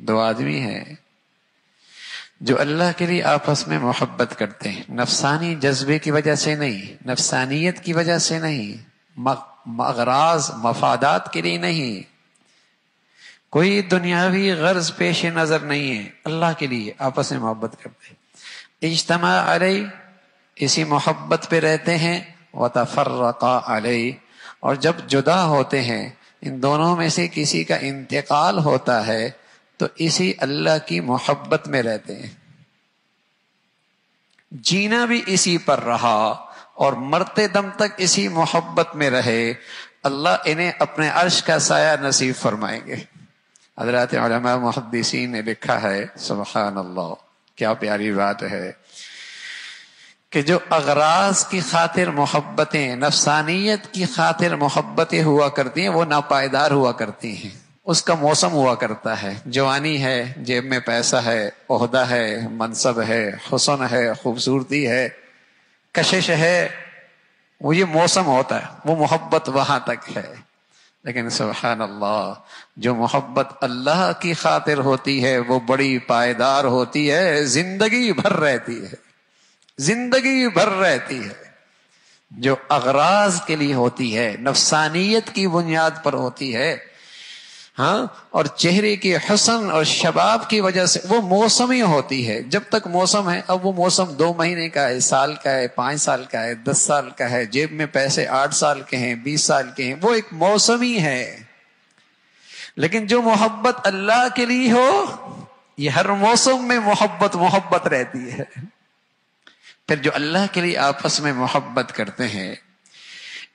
دو آدمی ہیں جو اللہ کے لیے آپس میں محبت کرتے ہیں، نفسانی جذبے کی وجہ سے نہیں، نفسانیت کی وجہ سے نہیں، اغراض مفادات کے لیے نہیں، کوئی دنیاوی غرض پیش نظر نہیں ہے، اللہ کے لیے آپس میں محبت کرتے ہیں۔ اجتماع علیہ، اسی محبت پہ رہتے ہیں، وتفرقا علیہ، اور جب جدا ہوتے ہیں ان دونوں میں سے کسی کا انتقال ہوتا ہے تو اسی اللہ کی محبت میں رہتے ہیں، جینا بھی اسی پر رہا اور مرتے دم تک اسی محبت میں رہے، اللہ انہیں اپنے عرش کا سایہ نصیب فرمائیں گے۔ حضرات علماء محدثین نے لکھا ہے، سبحان اللہ کیا پیاری بات ہے، کہ جو اغراض کی خاطر محبتیں، نفسانیت کی خاطر محبتیں ہوا کرتی ہیں وہ ناپائیدار ہوا کرتی ہیں، اس کا موسم ہوا کرتا ہے، جوانی ہے، جیب میں پیسہ ہے، عہدہ ہے، منصب ہے، حسن ہے، خوبصورتی ہے، کشش ہے، وہ یہ موسم ہوتا ہے، وہ محبت وہاں تک ہے۔ لیکن سبحان اللہ جو محبت اللہ کی خاطر ہوتی ہے وہ بڑی پائیدار ہوتی ہے، زندگی بھر رہتی ہے، زندگی بھر رہتی ہے۔ جو اغراض کے لیے ہوتی ہے، نفسانیت کی بنیاد پر ہوتی ہے، ہاں، اور چہرے کے حسن اور شباب کی وجہ سے وہ موسمی ہوتی ہے، جب تک موسم ہے۔ اب وہ موسم 2 مہینے کا ہے، سال کا ہے، 5 سال کا ہے، 10 سال کا ہے، جیب میں پیسے 8 سال کے ہیں، 20 سال کے ہیں، وہ ایک موسمی ہے۔ لیکن جو محبت اللہ کے لیے ہو یہ ہر موسم میں محبت رہتی ہے۔ پھر جو اللہ کے لیے آپس میں محبت کرتے ہیں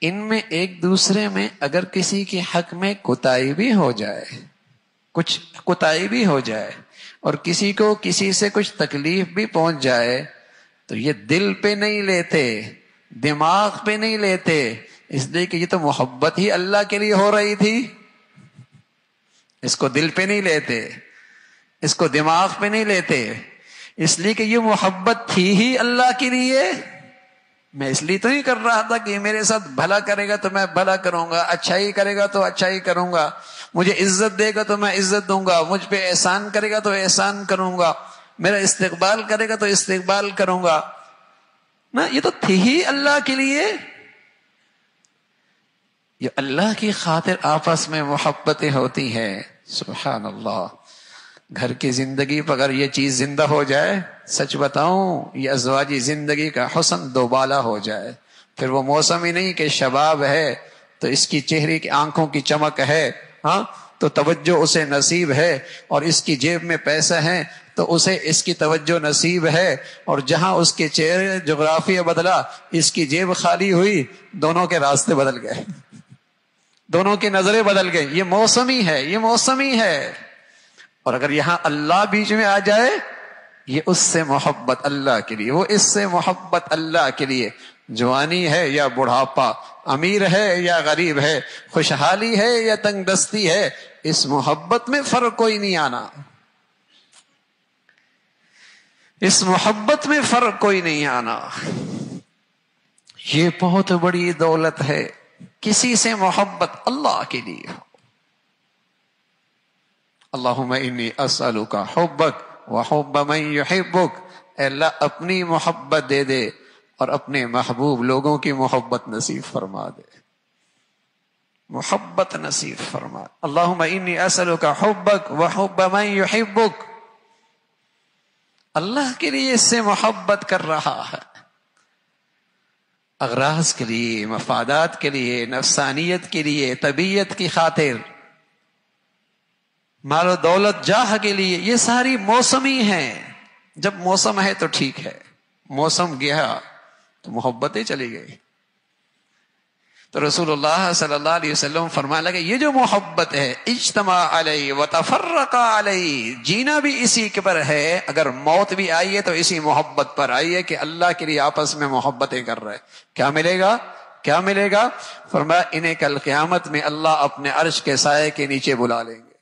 ان میں ایک دوسرے میں اگر کسی کے حق میں کوتاہی بھی ہو جائے، کچھ کوتاہی بھی ہو جائے اور کسی کو کسی سے کچھ تکلیف بھی پہنچ جائے تو یہ دل پہ نہیں لیتے، دماغ پہ نہیں لیتے، اس لیے کہ یہ تو محبت ہی اللہ کے لیے ہو رہی تھی، اس کو دل پہ نہیں لیتے، اس کو دماغ پہ نہیں لیتے، اس لیے کہ یہ محبت تھی ہی اللہ کے لیے۔ میں اس لیے تو نہیں کر رہا تھا کہ یہ میرے ساتھ بھلا کرے گا تو میں بھلا کروں گا، اچھائی کرے گا تو اچھائی کروں گا، مجھے عزت دے گا تو میں عزت دوں گا، مجھ پہ احسان کرے گا تو احسان کروں گا، میرا استقبال کرے گا تو استقبال کروں گا نا، یہ تو تھی ہی اللہ کے لیے۔ یہ اللہ کی خاطر آپس میں محبتیں ہوتی ہیں، سبحان اللہ۔ گھر کی زندگی پر اگر یہ چیز زندہ ہو جائے، سچ بتاؤں یہ ازواجی زندگی کا حسن دوبالا ہو جائے، پھر وہ موسم ہی نہیں کہ شباب ہے تو اس کی چہرے کی آنکھوں کی چمک ہے، ہاں تو توجہ اسے نصیب ہے، اور اس کی جیب میں پیسہ ہے تو اسے اس کی توجہ نصیب ہے، اور جہاں اس کے چہرے جغرافیہ بدلا اس کی جیب خالی ہوئی، دونوں کے راستے بدل گئے، دونوں کی نظریں بدل گئی۔ یہ موسمی ہے، یہ موسمی ہے۔ اور اگر یہاں اللہ بیچ میں آ جائے، یہ اس سے محبت اللہ کے لیے، وہ اس سے محبت اللہ کے لیے، جوانی ہے یا بڑھاپا، امیر ہے یا غریب ہے، خوشحالی ہے یا تنگ دستی ہے، اس محبت میں فرق کوئی نہیں آنا، اس محبت میں فرق کوئی نہیں آنا۔ یہ بہت بڑی دولت ہے، کسی سے محبت اللہ کے لیے ہو۔ اللہم انی اسألک حبک وحب من یحبک، اے اللہ اپنی محبت دے دے اور اپنے محبوب لوگوں کی محبت نصیب فرما دے، محبت نصیب فرما۔ اللہم انی اسألک حبک وحب من یحبک، اللہ کے لیے اس سے محبت کر رہا ہے، اغراض کے لیے، مفادات کے لیے، نفسانیت کے لیے، طبیعت کی خاطر، مال و دولت، جاہ کے لیے، یہ ساری موسمی ہیں۔ جب موسم ہے تو ٹھیک ہے، موسم گیا تو محبتیں چلی گئی۔ تو رسول اللہ صلی اللہ علیہ وسلم فرمانے لگے یہ جو محبت ہے، اجتماع علیہ وتفرق علیہ، جینا بھی اسی کے پر ہے، اگر موت بھی آئی ہے تو اسی محبت پر آئی ہے کہ اللہ کے لیے آپس میں محبتیں کر رہے۔ کیا ملے گا؟ کیا ملے گا؟ فرمایا انہیں کل قیامت میں اللہ اپنے عرش کے سائے کے نیچے بلا لیں گے۔